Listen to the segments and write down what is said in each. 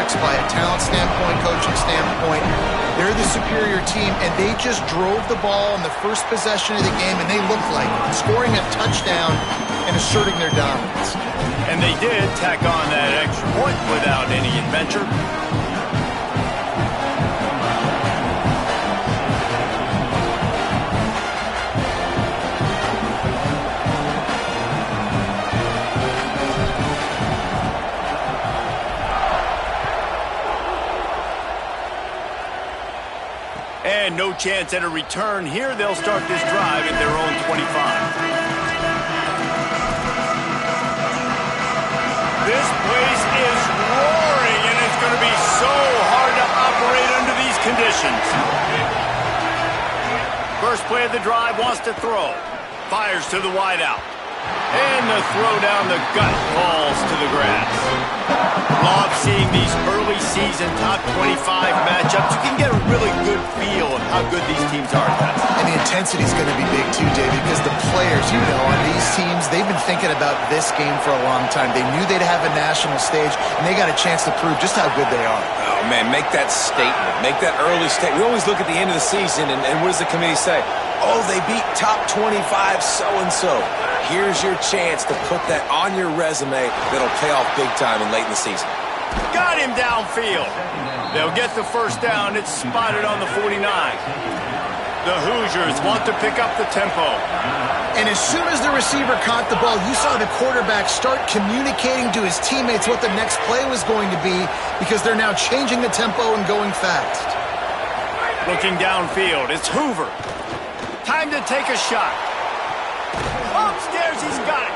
looks by a talent standpoint, coaching standpoint. They're the superior team, and they just drove the ball on the first possession of the game, and they looked like it, scoring a touchdown and asserting their dominance. And they did tack on that extra point without any adventure. And no chance at a return here. They'll start this drive at their own 25. This place is roaring, and it's going to be so hard to operate under these conditions. First play of the drive, wants to throw. Fires to the wideout. And the throw down the gut falls to the grass. Love seeing these early season top 25 matchups. You can get a really good feel of how good these teams are, guys. And the intensity is going to be big too, David, because the players, you know, on these teams, they've been thinking about this game for a long time. They knew they'd have a national stage, and they got a chance to prove just how good they are. Oh, man, make that statement. Make that early statement. We always look at the end of the season, and what does the committee say? Oh, they beat top 25 so-and-so. Here's your chance to put that on your resume that'll pay off big time and late in the season. Got him downfield. They'll get the first down. It's spotted on the 49. The Hoosiers want to pick up the tempo. And as soon as the receiver caught the ball, you saw the quarterback start communicating to his teammates what the next play was going to be, because they're now changing the tempo and going fast. Looking downfield, it's Hoover. Time to take a shot. Upstairs, he's got it.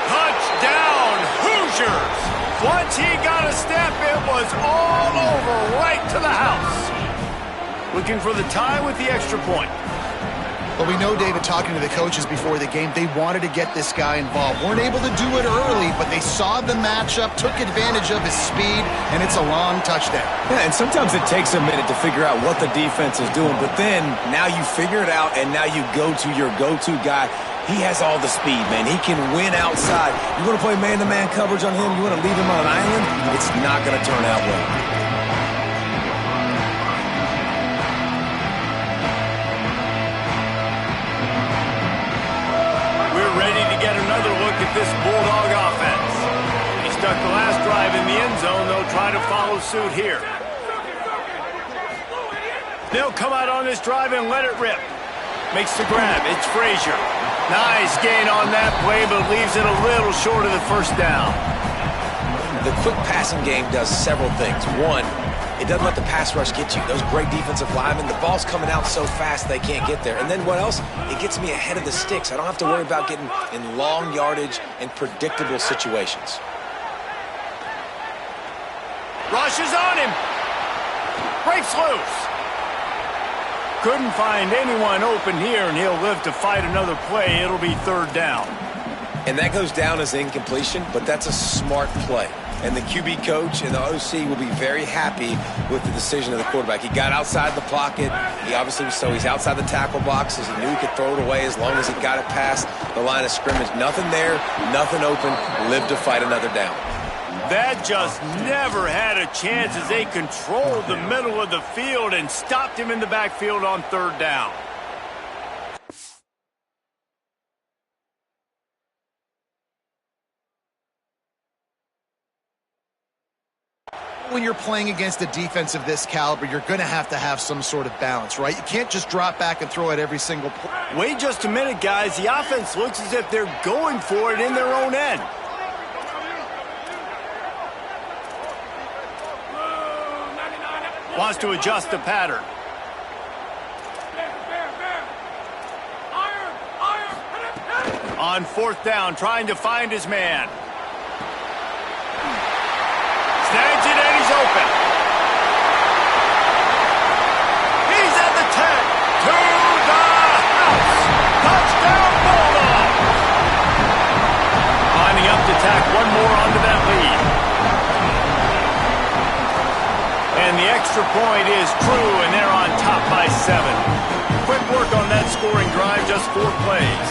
Touchdown, Hoosiers. Once he got a step, it was all over, right to the house. Looking for the tie with the extra point. Well, we know, David, talking to the coaches before the game, they wanted to get this guy involved. Weren't able to do it early, but they saw the matchup, took advantage of his speed, and it's a long touchdown. Yeah, and sometimes it takes a minute to figure out what the defense is doing, but then now you figure it out, and now you go to your go-to guy. He has all the speed, man. He can win outside. You want to play man-to-man coverage on him? You want to leave him on an island? It's not going to turn out well. This Bulldog offense. He stuck the last drive in the end zone. They'll try to follow suit here. They'll come out on this drive and let it rip. Makes the grab. It's Frazier. Nice gain on that play, but leaves it a little short of the first down. The quick passing game does several things. One, it doesn't let the pass rush get you. Those great defensive linemen, the ball's coming out so fast they can't get there. And then what else? It gets me ahead of the sticks. I don't have to worry about getting in long yardage and predictable situations. Rush is on him. Breaks loose. Couldn't find anyone open here, and he'll live to fight another play. It'll be third down. And that goes down as incompletion, but that's a smart play. And the QB coach and the OC will be very happy with the decision of the quarterback. He got outside the pocket. He obviously was so he's outside the tackle boxes. He knew he could throw it away as long as he got it past the line of scrimmage. Nothing there, nothing open. Lived to fight another down. That just never had a chance as they controlled the middle of the field and stopped him in the backfield on third down. When you're playing against a defense of this caliber, you're going to have some sort of balance, right? You can't just drop back and throw it every single play. Wait just a minute, guys. The offense looks as if they're going for it in their own end. Wants to adjust the pattern. On fourth down, trying to find his man. Snags it and he's open. He's at the 10. To the house. Touchdown Bulldogs. Lining up to tack one more onto that lead. And the extra point is true, and they're on top by 7. Quick work on that scoring drive, just 4 plays.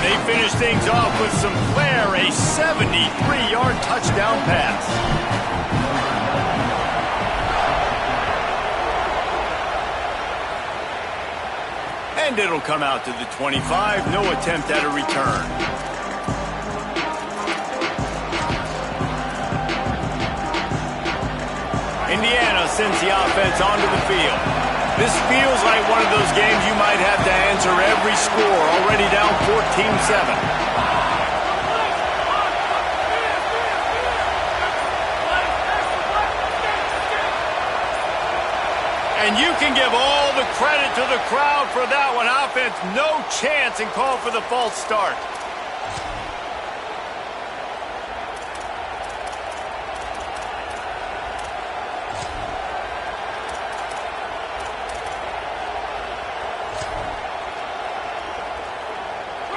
They finish things off with some flair, a 73-yard touchdown pass. And it'll come out to the 25. No attempt at a return. Indiana sends the offense onto the field. This feels like one of those games you might have to answer every score, already down 14-7. And you can give all the credit to the crowd for that one. Offense, no chance, and call for the false start.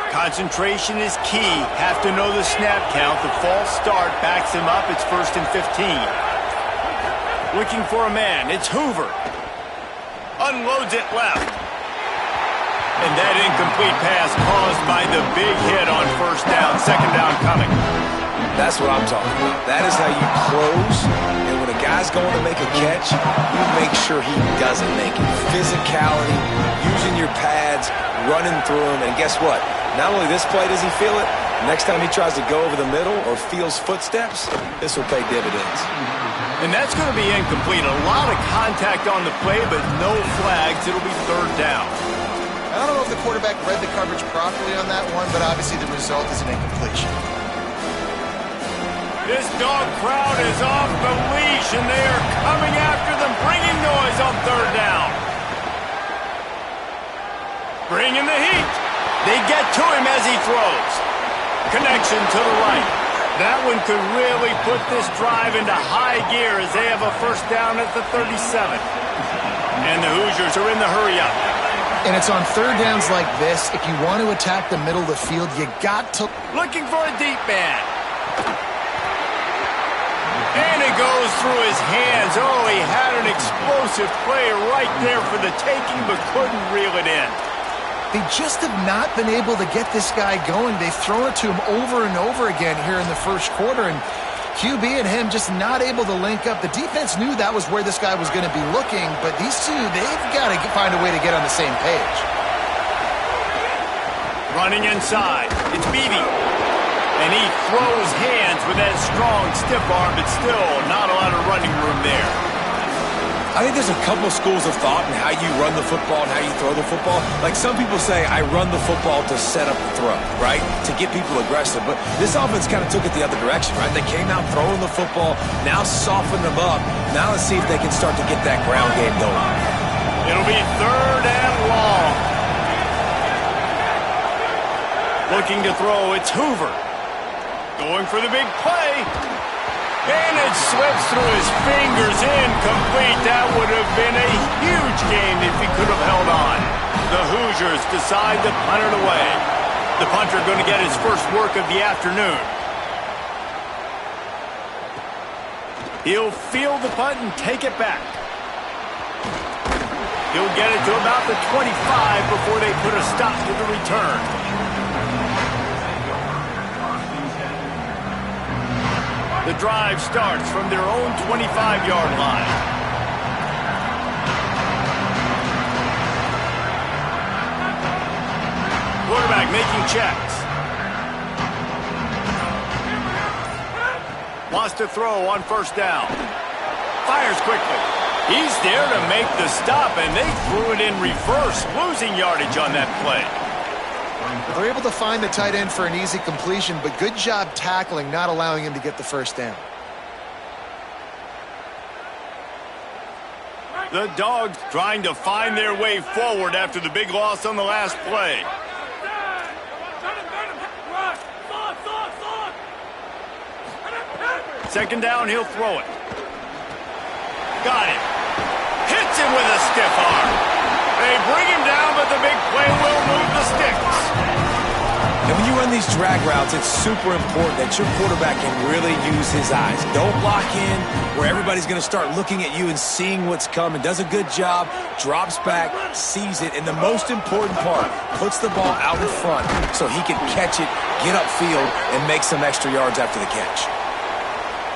Concentration is key. Have to know the snap count. The false start backs him up. It's 1st and 15. Looking for a man. It's Hoover. Unloads it left. And that incomplete pass caused by the big hit on 1st down. 2nd down coming. That's what I'm talking about. That is how you close. And when a guy's going to make a catch, you make sure he doesn't make it. Physicality, using your pads, running through him. And guess what? Not only this play does he feel it, next time he tries to go over the middle or feels footsteps, this will pay dividends. And that's going to be incomplete. A lot of contact on the play, but no flags. It'll be 3rd down. I don't know if the quarterback read the coverage properly on that one, but obviously the result is an incompletion. This dog crowd is off the leash, and they are coming after them, bringing noise on 3rd down. Bringing the heat. They get to him as he throws. Connection to the right. That one could really put this drive into high gear as they have a 1st down at the 37. And the Hoosiers are in the hurry-up. And it's on 3rd downs like this. If you want to attack the middle of the field, you got to... Looking for a deep man. And it goes through his hands. Oh, he had an explosive play right there for the taking, but couldn't reel it in. They just have not been able to get this guy going. They've thrown it to him over and over again here in the 1st quarter, and QB and him just not able to link up. The defense knew that was where this guy was going to be looking, but these two, they've got to find a way to get on the same page. Running inside. It's Beebe. And he throws hands with that strong, stiff arm, but still not a lot of running room there. I think there's a couple schools of thought in how you run the football and how you throw the football. Like some people say, I run the football to set up the throw, right? To get people aggressive. But this offense kind of took it the other direction, right? They came out throwing the football, now soften them up. Now let's see if they can start to get that ground game going. It'll be 3rd and long. Looking to throw, it's Hoover. Going for the big play. And it slips through his fingers, incomplete. That would have been a huge game if he could have held on. The Hoosiers decide to punt it away. The punter going to get his first work of the afternoon. He'll field the punt and take it back. He'll get it to about the 25 before they put a stop to the return. The drive starts from their own 25-yard line. Quarterback making checks. Wants to throw on 1st down. Fires quickly. He's there to make the stop, and they threw it in reverse, losing yardage on that play. They're able to find the tight end for an easy completion, but good job tackling, not allowing him to get the 1st down. The Dogs trying to find their way forward after the big loss on the last play. Second down, he'll throw it. Got it. Hits him with a stiff arm. They bring him down, but the big play will move the sticks. And when you run these drag routes, it's super important that your quarterback can really use his eyes. Don't lock in where everybody's going to start looking at you and seeing what's coming. Does a good job, drops back, sees it, and the most important part, puts the ball out in front so he can catch it, get upfield, and make some extra yards after the catch.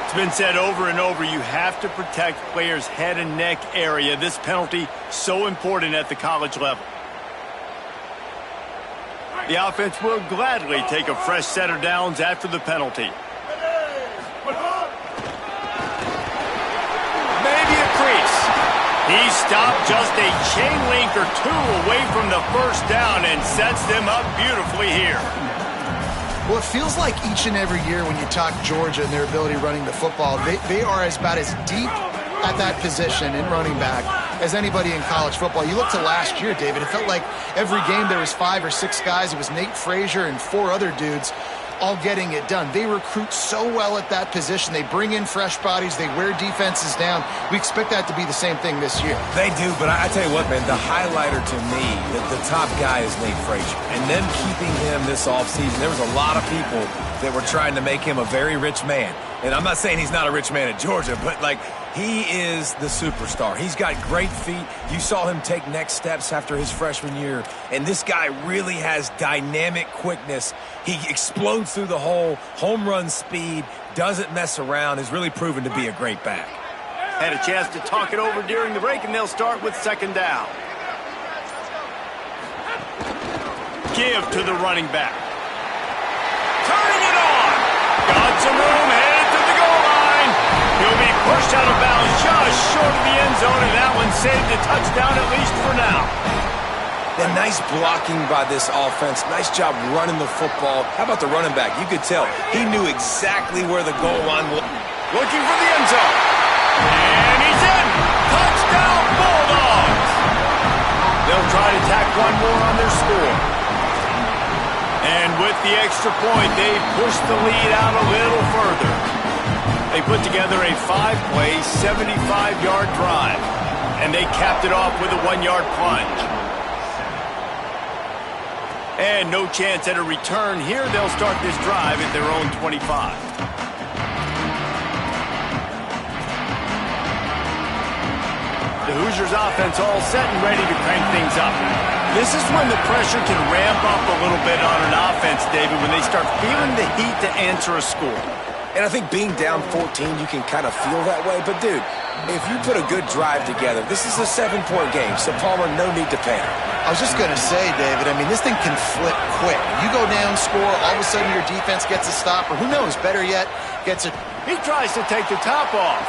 It's been said over and over, you have to protect players' head and neck area. This penalty so important at the college level. The offense will gladly take a fresh set of downs after the penalty. Maybe a crease. He stopped just a chain link or two away from the first down and sets them up beautifully here. Well, it feels like each and every year when you talk Georgia and their ability running the football, they are about as deep at that position in running back as anybody in college football. You look to last year, David, it felt like every game there was 5 or 6 guys. It was Nate Frazier and 4 other dudes all getting it done. They recruit so well at that position. They bring in fresh bodies. They wear defenses down. We expect that to be the same thing this year. They do, but I tell you what, man, the highlighter to me, the top guy is Nate Frazier. And them keeping him this offseason, there was a lot of people that were trying to make him a very rich man. And I'm not saying he's not a rich man at Georgia, but, like, he is the superstar. He's got great feet. You saw him take next steps after his freshman year. And this guy really has dynamic quickness. He explodes through the hole, home run speed, doesn't mess around, is really proven to be a great back. Had a chance to talk it over during the break, and they'll start with second down. Give to the running back. Turning it on. Got some room, headed to the goal line. He'll be pushed out of bounds just short of the end zone, and that one saved a touchdown at least for now. The nice blocking by this offense. Nice job running the football. How about the running back? You could tell he knew exactly where the goal line was. Looking for the end zone. And he's in. Touchdown, Bulldogs. They'll try to tack one more on their score. And with the extra point, they push the lead out a little further. They put together a 5-play, 75-yard drive. And they capped it off with a 1-yard plunge. And no chance at a return here. They'll start this drive at their own 25. The Hoosiers offense all set and ready to crank things up. This is when the pressure can ramp up a little bit on an offense, David, when they start feeling the heat to answer a score. And I think being down 14, you can kind of feel that way. But, dude, if you put a good drive together, this is a 7-point game, so Palmer, no need to panic. I was just going to say, David, I mean, this thing can flip quick. You go down, score, all of a sudden your defense gets a stop, or who knows, better yet, gets a... He tries to take the top off.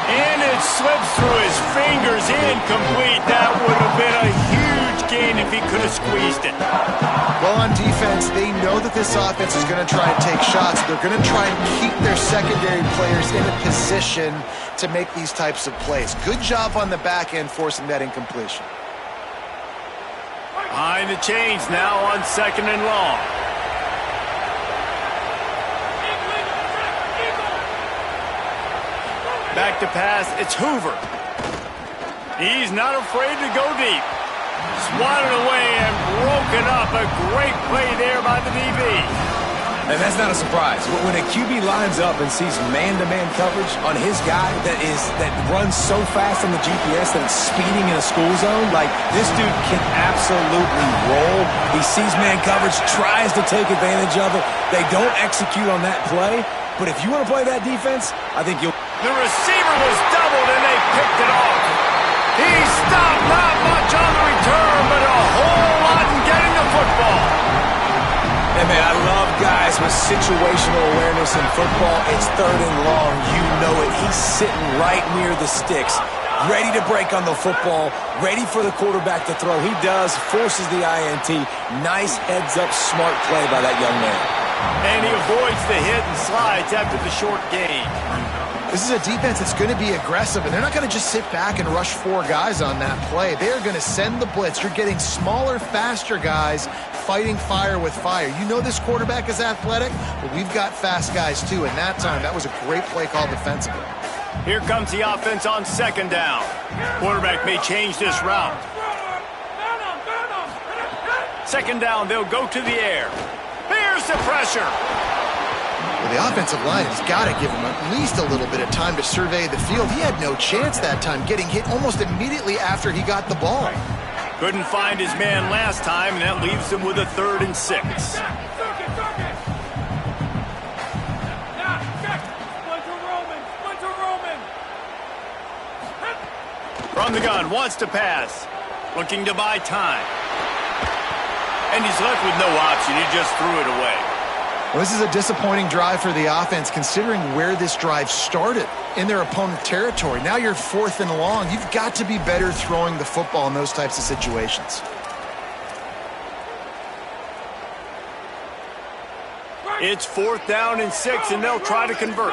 And it slips through his fingers, incomplete. That would have been a huge gain if he could have squeezed it. Well, on defense, they know that this offense is going to try and take shots. They're going to try and keep their secondary players in a position to make these types of plays. Good job on the back end forcing that incompletion. Behind the chains now on second and long. Back to pass, it's Hoover. He's not afraid to go deep. Swatted away and broken up. A great play there by the DB. And that's not a surprise. When a QB lines up and sees man-to-man coverage on his guy that runs so fast on the GPS that it's speeding in a school zone, like, this dude can absolutely roll. He sees man coverage, tries to take advantage of it. They don't execute on that play. But if you want to play that defense, I think you'll... The receiver was doubled, and they picked it off. He stopped, not much on the return, but a whole lot in getting the football. And, man, I love guys with situational awareness in football. It's third and long. You know it. He's sitting right near the sticks, ready to break on the football, ready for the quarterback to throw. He does, forces the INT. Nice heads-up, smart play by that young man. And he avoids the hit and slides after the short gain. This is a defense that's going to be aggressive, and they're not going to just sit back and rush 4 guys on that play. They're going to send the blitz. You're getting smaller, faster guys fighting fire with fire. You know this quarterback is athletic, but we've got fast guys too, and that time, that was a great play call defensively. Here comes the offense on second down. Quarterback may change this route. Second down, they'll go to the air. Here's the pressure. Well, the offensive line has got to give him at least a little bit of time to survey the field. He had no chance that time, getting hit almost immediately after he got the ball. Couldn't find his man last time, and that leaves him with a 3rd and 6. From the gun, wants to pass. Looking to buy time. and he's left with no option. He just threw it away. Well, this is a disappointing drive for the offense, considering where this drive started, in their opponent territory. Now you're 4th and long. You've got to be better throwing the football in those types of situations. It's 4th down and 6, and they'll try to convert.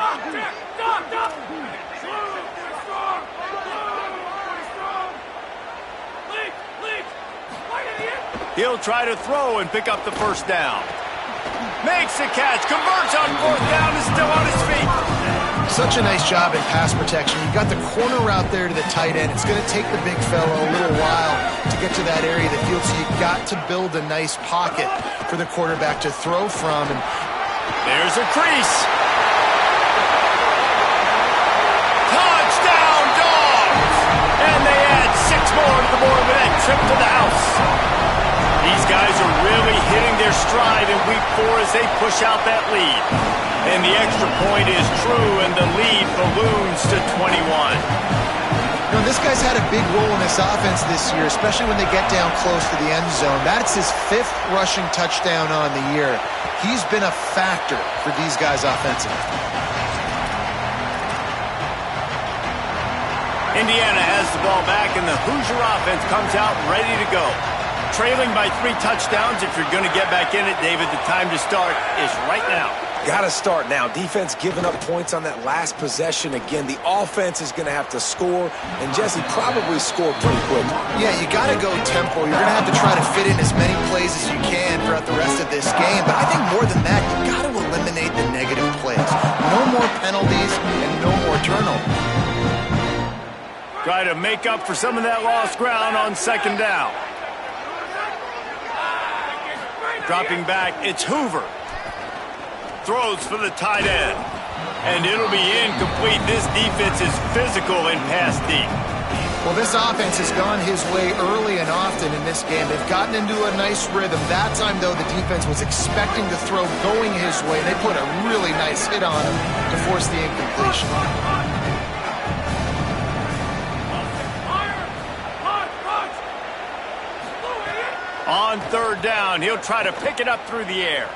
He'll try to throw and pick up the first down. Makes the catch, converts on 4th down, is still on his feet. Such a nice job in pass protection. You've got the corner route there to the tight end. It's going to take the big fellow a little while to get to that area of the field, so you've got to build a nice pocket for the quarterback to throw from. And there's a crease. Touchdown, Dogs! And they add 6 more to the board with that trip to the house. These guys are really hitting their stride in week 4 as they push out that lead. And the extra point is true, and the lead balloons to 21. You know, this guy's had a big role in this offense this year, especially when they get down close to the end zone. That's his 5th rushing touchdown on the year. He's been a factor for these guys offensively. Indiana has the ball back, and the Hoosier offense comes out ready to go. Trailing by 3 touchdowns. If you're going to get back in it, David, the time to start is right now. Got to start now. Defense giving up points on that last possession. Again, the offense is going to have to score, and Jesse probably score pretty quick. Yeah, you got to go tempo. You're going to have to try to fit in as many plays as you can throughout the rest of this game. But I think more than that, you got to eliminate the negative plays. No more penalties and no more turnovers. Try to make up for some of that lost ground on 2nd down. Dropping back, it's Hoover. Throws for the tight end. And it'll be incomplete. This defense is physical and pass deep. Well, this offense has gone his way early and often in this game. They've gotten into a nice rhythm. That time, though, the defense was expecting the throw going his way. They put a really nice hit on him to force the incompletion. On 3rd down, he'll try to pick it up through the air.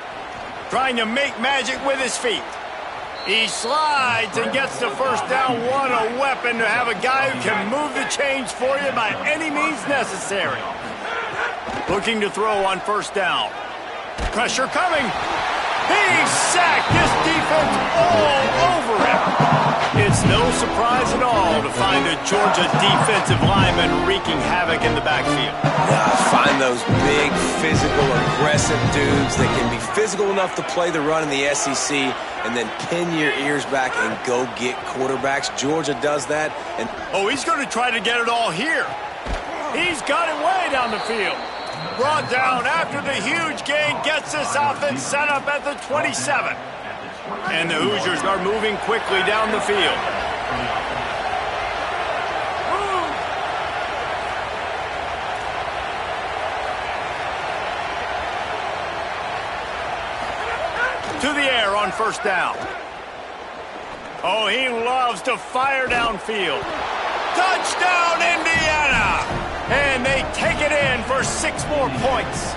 Trying to make magic with his feet. He slides and gets the first down. What a weapon to have a guy who can move the chains for you by any means necessary. Looking to throw on 1st down. Pressure coming. He's sacked. This defense all over him. It's no surprise at all to find a Georgia defensive lineman wreaking havoc in the backfield. Find those big, physical, aggressive dudes that can be physical enough to play the run in the SEC and then pin your ears back and go get quarterbacks. Georgia does that. And oh, he's going to try to get it all here. He's got it way down the field. Brought down after the huge gain, gets this offense set up at the 27. And the Hoosiers are moving quickly down the field. To the air on 1st down. Oh, he loves to fire downfield. Touchdown, Indiana! And they take it in for 6 more points.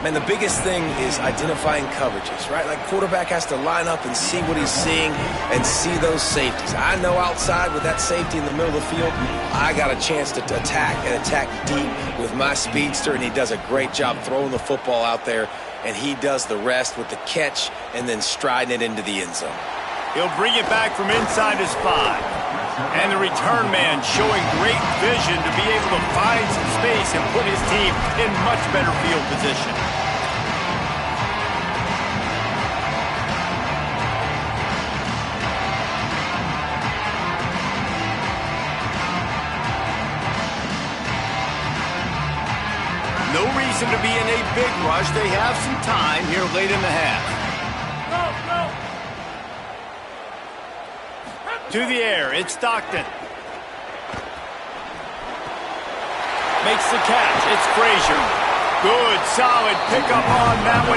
Man, the biggest thing is identifying coverages, right? Like, quarterback has to line up and see what he's seeing and see those safeties. I know outside with that safety in the middle of the field, I got a chance to attack and attack deep with my speedster, and he does a great job throwing the football out there, and he does the rest with the catch and then striding it into the end zone. He'll bring it back from inside his 5. And the return man showing great vision to be able to find some space and put his team in much better field position. No reason to be in a big rush. They have some time here late in the half. To the air, it's Stockton. Makes the catch, it's Frazier. Good, solid pickup on that one.